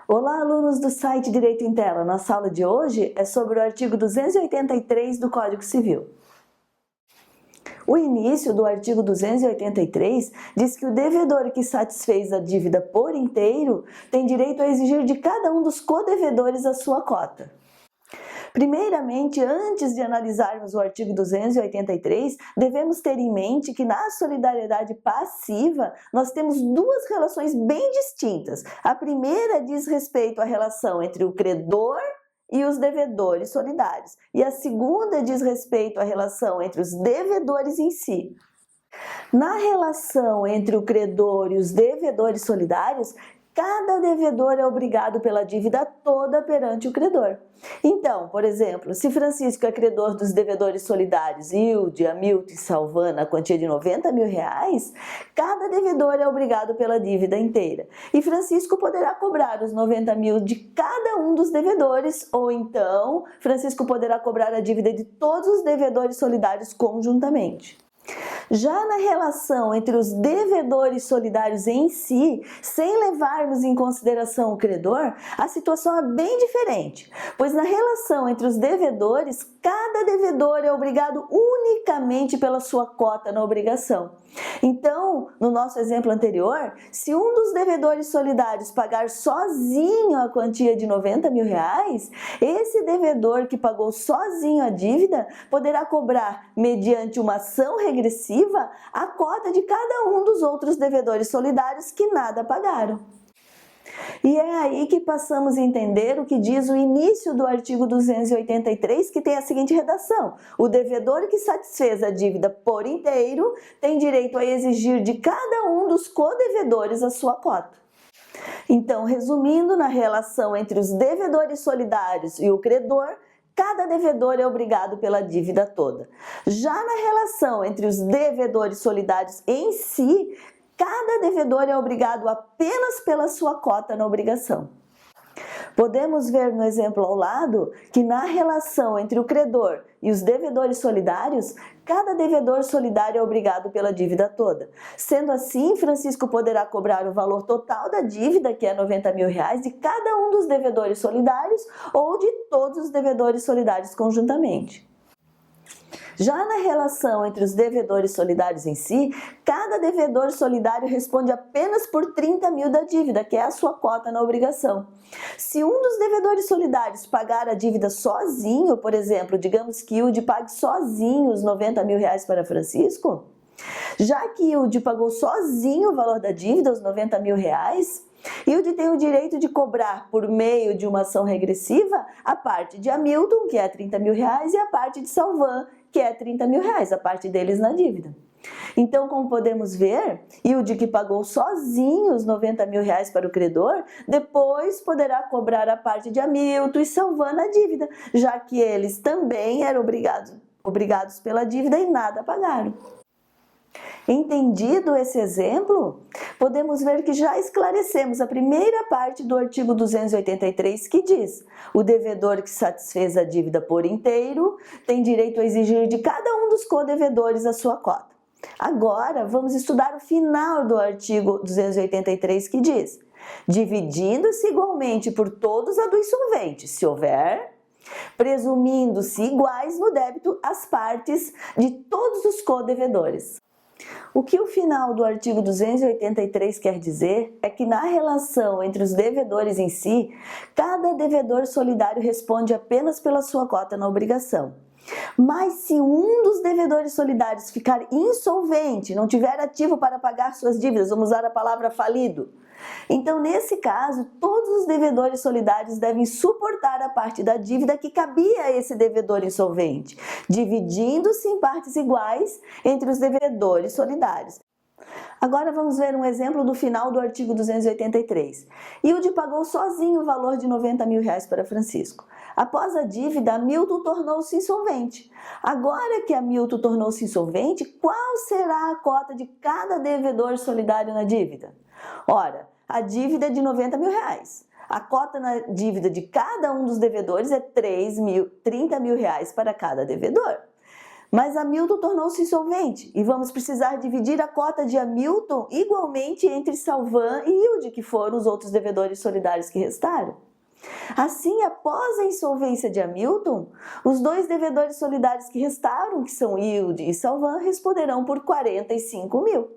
Olá, alunos do site Direito em Tela. Nossa aula de hoje é sobre o artigo 283 do Código Civil. O início do artigo 283 diz que o devedor que satisfez a dívida por inteiro tem direito a exigir de cada um dos codevedores a sua cota. Primeiramente, antes de analisarmos o artigo 283, devemos ter em mente que na solidariedade passiva nós temos duas relações bem distintas. A primeira diz respeito à relação entre o credor e os devedores solidários, e a segunda diz respeito à relação entre os devedores em si. Na relação entre o credor e os devedores solidários, cada devedor é obrigado pela dívida toda perante o credor. Então, por exemplo, se Francisco é credor dos devedores solidários Hilde, Hamilton e Salvana a quantia de R$90 mil, cada devedor é obrigado pela dívida inteira. E Francisco poderá cobrar os 90 mil de cada um dos devedores, ou então Francisco poderá cobrar a dívida de todos os devedores solidários conjuntamente. Já na relação entre os devedores solidários em si, sem levarmos em consideração o credor, a situação é bem diferente, pois na relação entre os devedores, cada devedor é obrigado unicamente pela sua cota na obrigação. Então, no nosso exemplo anterior, se um dos devedores solidários pagar sozinho a quantia de R$90 mil, esse devedor que pagou sozinho a dívida poderá cobrar, mediante uma ação regressiva, a cota de cada um dos outros devedores solidários que nada pagaram. E é aí que passamos a entender o que diz o início do artigo 283, que tem a seguinte redação: o devedor que satisfez a dívida por inteiro tem direito a exigir de cada um dos codevedores a sua cota. Então, resumindo, na relação entre os devedores solidários e o credor, cada devedor é obrigado pela dívida toda. Já na relação entre os devedores solidários em si, cada devedor é obrigado apenas pela sua cota na obrigação. Podemos ver no exemplo ao lado que na relação entre o credor e os devedores solidários, cada devedor solidário é obrigado pela dívida toda. Sendo assim, Francisco poderá cobrar o valor total da dívida, que é R$90 mil, de cada um dos devedores solidários ou de todos os devedores solidários conjuntamente. Já na relação entre os devedores solidários em si, cada devedor solidário responde apenas por R$30 mil da dívida, que é a sua cota na obrigação. Se um dos devedores solidários pagar a dívida sozinho, por exemplo, digamos que Hilde pague sozinho os R$90 mil para Francisco, já que Hilde pagou sozinho o valor da dívida, os R$90 mil, Hilde tem o direito de cobrar, por meio de uma ação regressiva, a parte de Hamilton, que é R$30 mil, e a parte de Salvan, que é R$30 mil, a parte deles na dívida. Então, como podemos ver, Hilde, que pagou sozinho os R$90 mil para o credor, depois poderá cobrar a parte de Hamilton e Salvan na dívida, já que eles também eram obrigados pela dívida e nada pagaram. Entendido esse exemplo, podemos ver que já esclarecemos a primeira parte do artigo 283, que diz: o devedor que satisfez a dívida por inteiro tem direito a exigir de cada um dos codevedores a sua cota. Agora, vamos estudar o final do artigo 283, que diz: dividindo-se igualmente por todos a do insolvente, se houver, presumindo-se iguais no débito as partes de todos os codevedores. O que o final do artigo 283 quer dizer é que na relação entre os devedores em si, cada devedor solidário responde apenas pela sua cota na obrigação. Mas se um dos devedores solidários ficar insolvente, não tiver ativo para pagar suas dívidas, vamos usar a palavra falido, então nesse caso todos os devedores solidários devem suportar a parte da dívida que cabia a esse devedor insolvente, dividindo-se em partes iguais entre os devedores solidários. Agora vamos ver um exemplo do final do artigo 283. Hilde pagou sozinho o valor de R$90 mil para Francisco. Após a dívida, Hamilton tornou-se insolvente. Agora que Hamilton tornou-se insolvente, qual será a cota de cada devedor solidário na dívida? Ora, a dívida é de R$90 mil. A cota na dívida de cada um dos devedores é R$30 mil para cada devedor. Mas Hamilton tornou-se insolvente e vamos precisar dividir a cota de Hamilton igualmente entre Salvan e Hilde, que foram os outros devedores solidários que restaram. Assim, após a insolvência de Hamilton, os dois devedores solidários que restaram, que são Hilde e Salvan, responderão por 45 mil.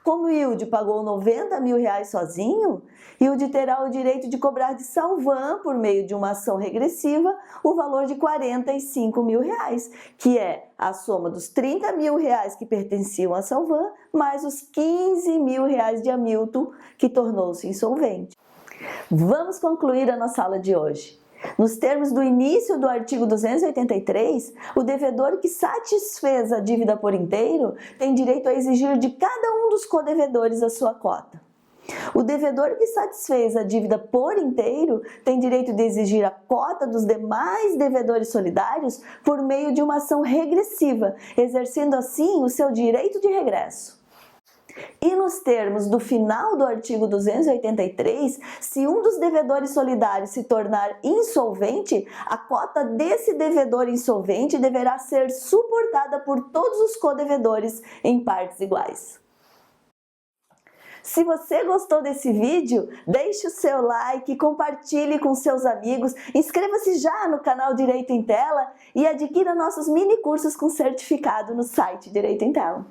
Como Hilde pagou 90 mil reais sozinho, Hilde terá o direito de cobrar de Salvan, por meio de uma ação regressiva, o valor de 45 mil reais, que é a soma dos 30 mil reais que pertenciam a Salvan, mais os 15 mil reais de Hamilton, que tornou-se insolvente. Vamos concluir a nossa aula de hoje. Nos termos do início do artigo 283, o devedor que satisfez a dívida por inteiro tem direito a exigir de cada um dos codevedores a sua cota. O devedor que satisfez a dívida por inteiro tem direito de exigir a cota dos demais devedores solidários por meio de uma ação regressiva, exercendo assim o seu direito de regresso. E nos termos do final do artigo 283, se um dos devedores solidários se tornar insolvente, a cota desse devedor insolvente deverá ser suportada por todos os codevedores em partes iguais. Se você gostou desse vídeo, deixe o seu like, compartilhe com seus amigos, inscreva-se já no canal Direito em Tela e adquira nossos mini cursos com certificado no site Direito em Tela.